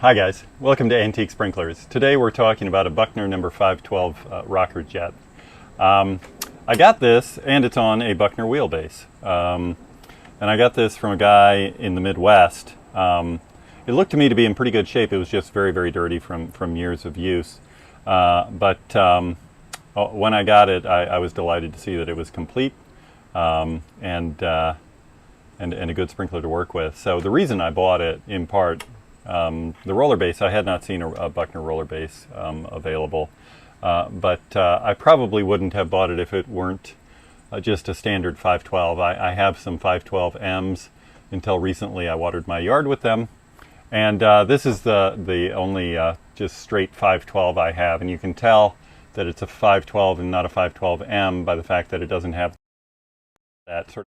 Hi guys, welcome to Antique Sprinklers. Today we're talking about a Buckner number 512 rocker jet. I got this, and it's on a Buckner wheelbase. And I got this from a guy in the Midwest. It looked to me to be in pretty good shape. It was just very, very dirty from years of use. But when I got it, I was delighted to see that it was complete and a good sprinkler to work with. So the reason I bought it, in part, the roller base, I had not seen a Buckner roller base available, but I probably wouldn't have bought it if it weren't just a standard 512. I have some 512Ms. Until recently I watered my yard with them, and this is the only just straight 512 I have, and you can tell that it's a 512 and not a 512M by the fact that it doesn't have that sort of...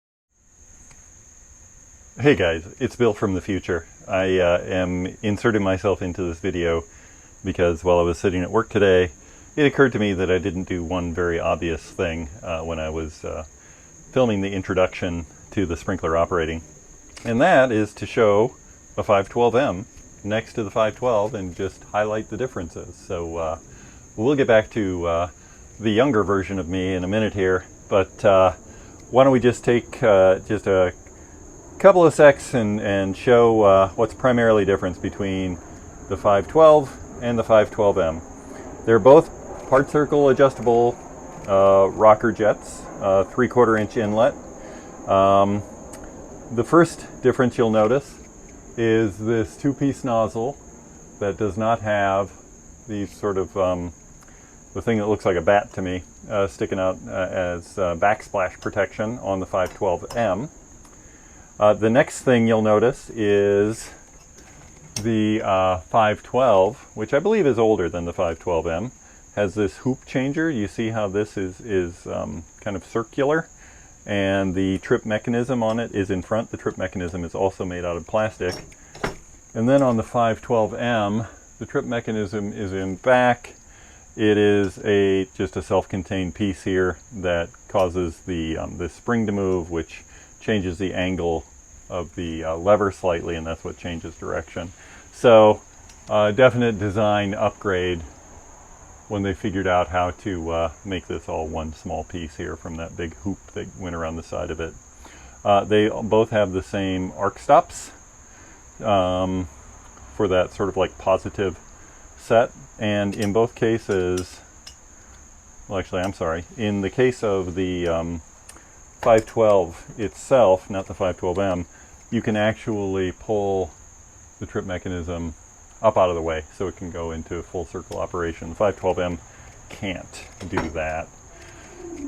Hey guys, it's Bill from the future. I am inserting myself into this video because while I was sitting at work today, it occurred to me that I didn't do one very obvious thing when I was filming the introduction to the sprinkler operating. And that is to show a 512M next to the 512 and just highlight the differences. So we'll get back to the younger version of me in a minute here, but why don't we just take just a couple of secs and show what's primarily difference between the 512 and the 512M. They're both part circle adjustable rocker jets, 3/4 inch inlet. The first difference you'll notice is this two-piece nozzle that does not have the sort of the thing that looks like a bat to me sticking out as backsplash protection on the 512M. The next thing you'll notice is the 512, which I believe is older than the 512M, has this hoop changer. You see how this is kind of circular, and the trip mechanism on it is in front. The trip mechanism is also made out of plastic. And then on the 512M, the trip mechanism is in back. It is just a self-contained piece here that causes the spring to move, which changes the angle of the lever slightly, and that's what changes direction. So definite design upgrade when they figured out how to make this all one small piece here from that big hoop that went around the side of it. They both have the same arc stops for that sort of like positive set, and in both cases, well actually I'm sorry, in the case of the 512 itself, not the 512M, you can actually pull the trip mechanism up out of the way so it can go into full circle operation. The 512M can't do that.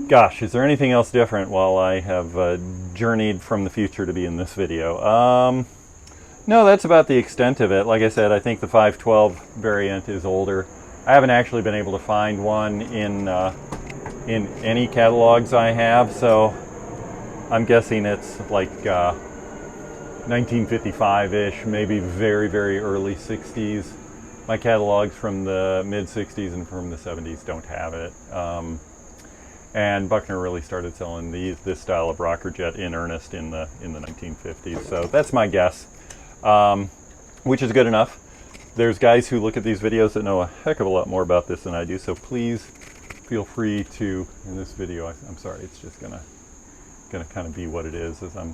Gosh, is there anything else different while I have journeyed from the future to be in this video? No, that's about the extent of it. Like I said, I think the 512 variant is older. I haven't actually been able to find one in any catalogs I have, so I'm guessing it's like 1955-ish, maybe very, very early 60s. My catalogs from the mid-60s and from the 70s don't have it. And Buckner really started selling this style of rocker jet in earnest in the 1950s. So that's my guess, which is good enough. There's guys who look at these videos that know a heck of a lot more about this than I do, so please feel free to, in this video, I'm sorry, it's just gonna kind of be what it is as I'm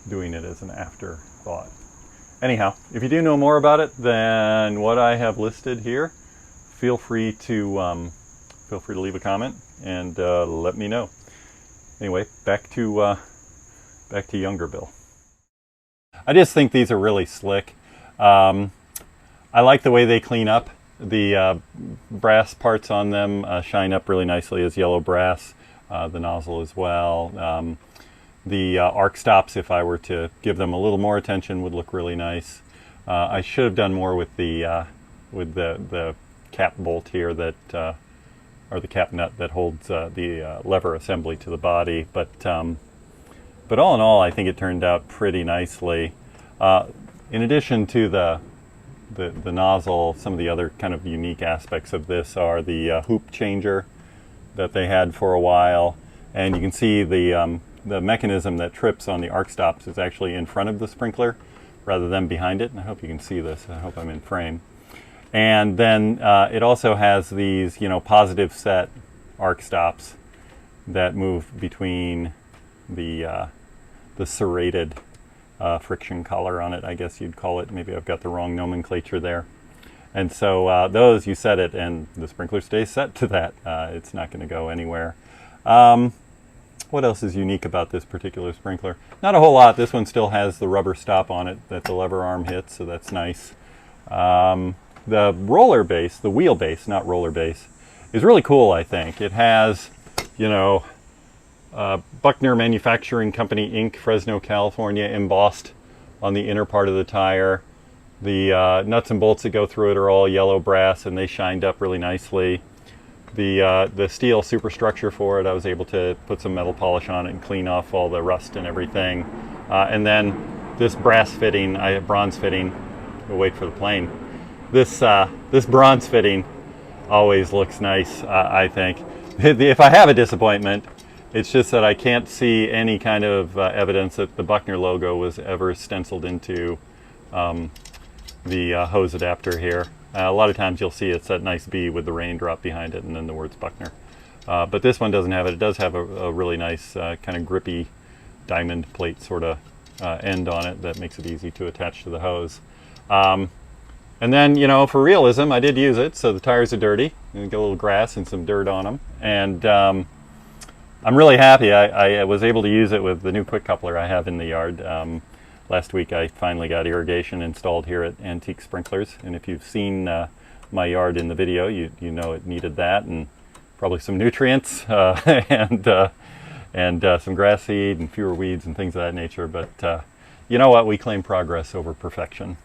doing it as an afterthought. Anyhow, if you do know more about it than what I have listed here, feel free to leave a comment and let me know. Anyway, back to younger Bill. I just think these are really slick. I like the way they clean up. The brass parts on them shine up really nicely as yellow brass. The nozzle as well. The arc stops, if I were to give them a little more attention, would look really nice. I should have done more with the cap bolt here that, or the cap nut that holds the lever assembly to the body. But all in all, I think it turned out pretty nicely. In addition to the nozzle, some of the other kind of unique aspects of this are the hoop changer that they had for a while, and you can see the mechanism that trips on the arc stops is actually in front of the sprinkler, rather than behind it. And I hope you can see this. I hope I'm in frame. And then it also has these, positive set arc stops that move between the serrated friction collar on it, I guess you'd call it. Maybe I've got the wrong nomenclature there. And so those, you set it, and the sprinkler stays set to that. It's not going to go anywhere. What else is unique about this particular sprinkler? Not a whole lot. This one still has the rubber stop on it that the lever arm hits, so that's nice. The roller base, the wheel base, not roller base, is really cool, I think. It has, Buckner Manufacturing Company, Inc., Fresno, California, embossed on the inner part of the tire. The nuts and bolts that go through it are all yellow brass, and they shined up really nicely. The steel superstructure for it, I was able to put some metal polish on it and clean off all the rust and everything. And then this brass fitting, bronze fitting, we'll wait for the plane. This bronze fitting always looks nice, I think. If I have a disappointment, it's just that I can't see any kind of evidence that the Buckner logo was ever stenciled into the hose adapter here. A lot of times you'll see it's that nice B with the raindrop behind it and then the words Buckner. But this one doesn't have it. It does have a really nice kind of grippy diamond plate sort of end on it that makes it easy to attach to the hose. And then, for realism, I did use it, so the tires are dirty. You get a little grass and some dirt on them. And I'm really happy. I was able to use it with the new quick coupler I have in the yard. Last week I finally got irrigation installed here at Antique Sprinklers, and if you've seen my yard in the video, you know it needed that, and probably some nutrients and some grass seed and fewer weeds and things of that nature. But you know what? We claim progress over perfection.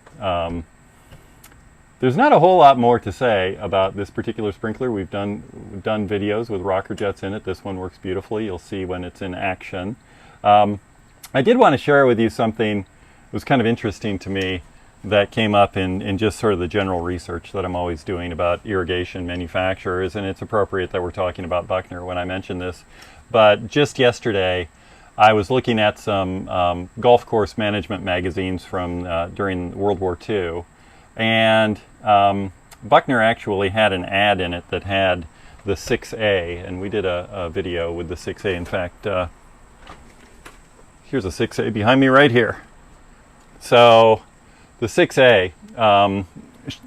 There's not a whole lot more to say about this particular sprinkler. We've done videos with rocker jets in it. This one works beautifully. You'll see when it's in action. I did want to share with you something that was kind of interesting to me that came up in just sort of the general research that I'm always doing about irrigation manufacturers, and it's appropriate that we're talking about Buckner when I mention this. But just yesterday, I was looking at some golf course management magazines from during World War II, and Buckner actually had an ad in it that had the 6A, and we did a video with the 6A. In fact, here's a 6A behind me right here. So the 6A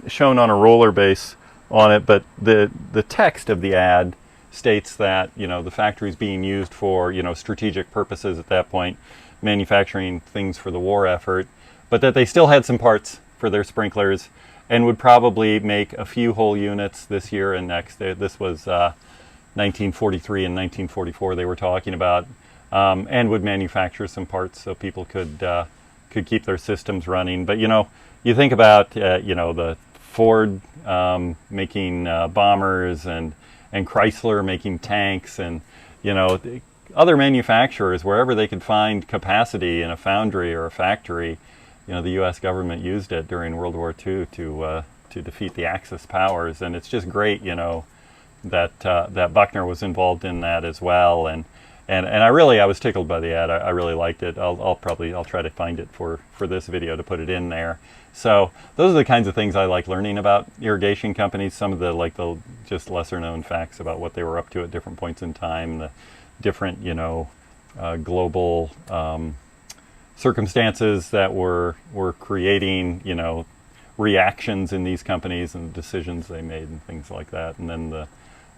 shown on a roller base on it, but the text of the ad states that the factory's being used for strategic purposes at that point, manufacturing things for the war effort, but that they still had some parts for their sprinklers and would probably make a few whole units this year and next. This was 1943 and 1944 they were talking about, and would manufacture some parts so people could keep their systems running. But you think about the Ford making bombers and Chrysler making tanks, and other manufacturers, wherever they could find capacity in a foundry or a factory. The U.S. government used it during World War II to defeat the Axis powers, and it's just great, that Buckner was involved in that as well. And I was tickled by the ad. I really liked it. I'll try to find it for this video to put it in there. So those are the kinds of things I like learning about irrigation companies. Some of the just lesser known facts about what they were up to at different points in time, the different global circumstances that were creating reactions in these companies and the decisions they made and things like that. And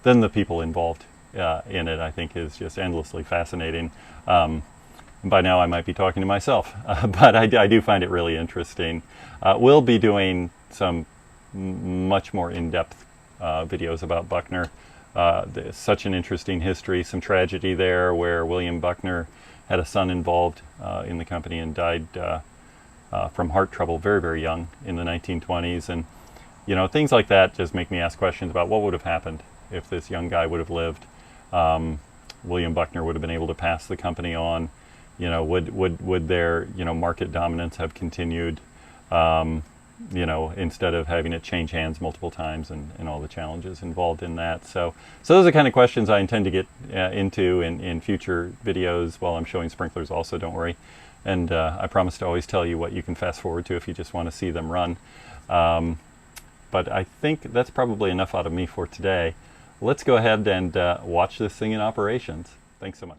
then the people involved in it, I think, is just endlessly fascinating. By now I might be talking to myself, but I do find it really interesting. We'll be doing some much more in-depth videos about Buckner. Such an interesting history, some tragedy there where William Buckner had a son involved in the company and died from heart trouble very, very young in the 1920s. And things like that just make me ask questions about what would have happened if this young guy would have lived. William Buckner would have been able to pass the company on. Would their market dominance have continued? Instead of having it change hands multiple times and all the challenges involved in that. So those are the kind of questions I intend to get into in future videos while I'm showing sprinklers also, don't worry. And I promise to always tell you what you can fast forward to if you just want to see them run. But I think that's probably enough out of me for today. Let's go ahead and watch this thing in operations. Thanks so much.